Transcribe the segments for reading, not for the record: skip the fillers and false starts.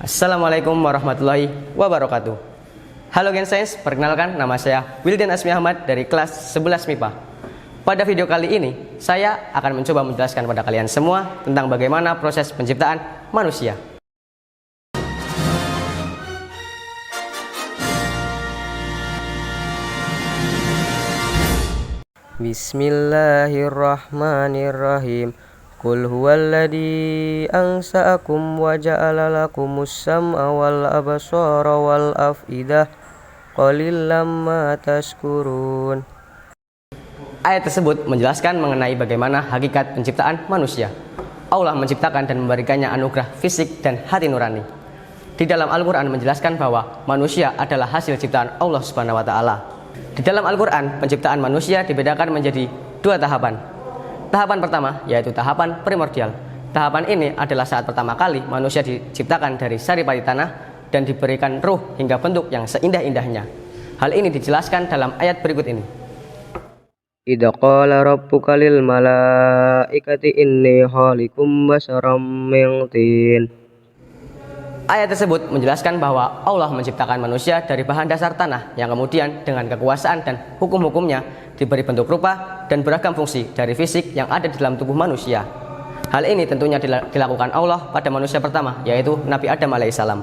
Assalamualaikum warahmatullahi wabarakatuh. Halo Gen Science, perkenalkan nama saya Wildan Asmi Ahmad dari kelas 11 MIPA. Pada video kali ini, saya akan mencoba menjelaskan pada kalian semua tentang bagaimana proses penciptaan manusia. Bismillahirrahmanirrahim. Qul huwallazi ansa'akum wa ja'ala lakumus sam'a wal absara wal af'idah qalilan ma tashkurun. Ayat tersebut menjelaskan mengenai bagaimana hakikat penciptaan manusia. Allah menciptakan dan memberikannya anugerah fisik dan hati nurani. Di dalam Al-Quran menjelaskan bahwa manusia adalah hasil ciptaan Allah Subhanahu wa Ta'ala. Di dalam Al-Quran, penciptaan manusia dibedakan menjadi dua tahapan. Tahapan pertama yaitu tahapan primordial. Tahapan ini adalah saat pertama kali manusia diciptakan dari saripati tanah dan diberikan ruh hingga bentuk yang seindah-indahnya. Hal ini dijelaskan dalam ayat berikut ini. Idza qala rabbuka lil malaikati inni khaliqum basharam min tin. Ayat tersebut menjelaskan bahwa Allah menciptakan manusia dari bahan dasar tanah yang kemudian dengan kekuasaan dan hukum-hukumnya diberi bentuk rupa dan beragam fungsi dari fisik yang ada di dalam tubuh manusia. Hal ini tentunya dilakukan Allah pada manusia pertama, yaitu Nabi Adam alaihissalam.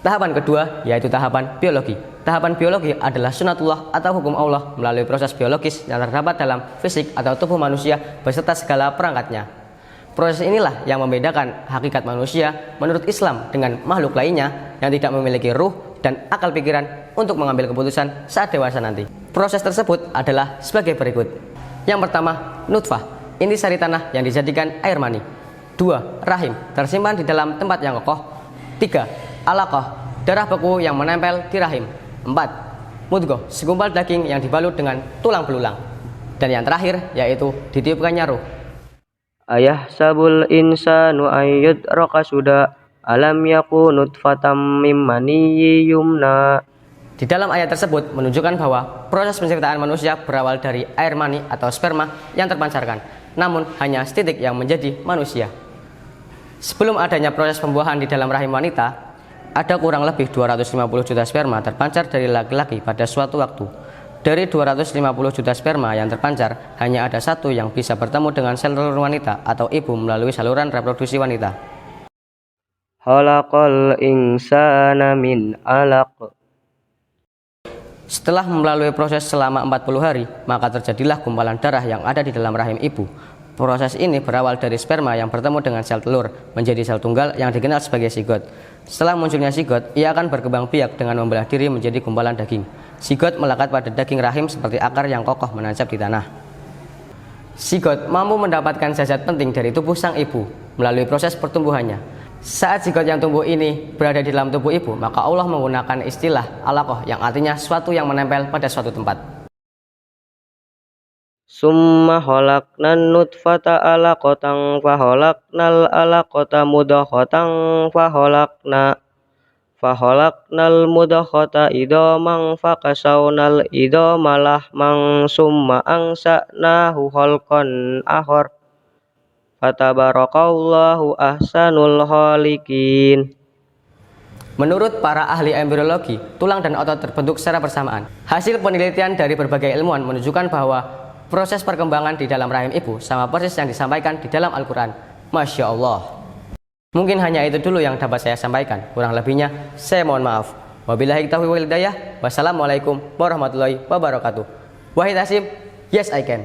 Tahapan kedua yaitu tahapan biologi. Tahapan biologi adalah sunatullah atau hukum Allah melalui proses biologis yang terdapat dalam fisik atau tubuh manusia beserta segala perangkatnya. Proses inilah yang membedakan hakikat manusia menurut Islam dengan makhluk lainnya yang tidak memiliki ruh dan akal pikiran untuk mengambil keputusan saat dewasa nanti. Proses tersebut adalah sebagai berikut. Yang pertama, nutfah, intisari tanah yang dijadikan air mani. 2. Rahim, tersimpan di dalam tempat yang kokoh. 3. Alaqah, darah beku yang menempel di rahim. 4. Mudghah, segumpal daging yang dibalut dengan tulang belulang. Dan yang terakhir yaitu ditiupkannya ruh. Ayah sabul insanu ayyudraka suda alam yaku nutfatam mimani yumna. Di dalam ayat tersebut menunjukkan bahwa proses penciptaan manusia berawal dari air mani atau sperma yang terpancarkan, namun hanya setitik yang menjadi manusia. Sebelum adanya proses pembuahan di dalam rahim wanita, ada kurang lebih 250 juta sperma terpancar dari laki-laki pada suatu waktu. Dari 250 juta sperma yang terpancar, hanya ada satu yang bisa bertemu dengan sel telur wanita atau ibu melalui saluran reproduksi wanita. Khalaqal insana min alaq. Setelah melalui proses selama 40 hari, maka terjadilah gumpalan darah yang ada di dalam rahim ibu. Proses ini berawal dari sperma yang bertemu dengan sel telur menjadi sel tunggal yang dikenal sebagai zigot. Setelah munculnya zigot, ia akan berkembang biak dengan membelah diri menjadi gumpalan daging. Zigot melekat pada daging rahim seperti akar yang kokoh menancap di tanah. Zigot mampu mendapatkan zat penting dari tubuh sang ibu melalui proses pertumbuhannya. Saat zigot yang tumbuh ini berada di dalam tubuh ibu, maka Allah menggunakan istilah alaqah yang artinya suatu yang menempel pada suatu tempat. Summa khalaqnan nutfata alaqatan fa khalaqnal alaqata mudghatan fa khalaqnal mudghata idaman fa kasawnal idama lahman summa ansa'nahu khalqan akhar fatabarakallahu ahsanul khaliqin. Menurut para ahli embriologi, tulang dan otot terbentuk secara bersamaan. Hasil penelitian dari berbagai ilmuwan menunjukkan bahwa proses perkembangan di dalam rahim ibu sama persis yang disampaikan di dalam Al-Quran. Masya Allah. Mungkin hanya itu dulu yang dapat saya sampaikan. Kurang lebihnya saya mohon maaf. Wabillahi taufiq wal hidayah. Wassalamualaikum warahmatullahi wabarakatuh. Wahid Hasim, yes I can.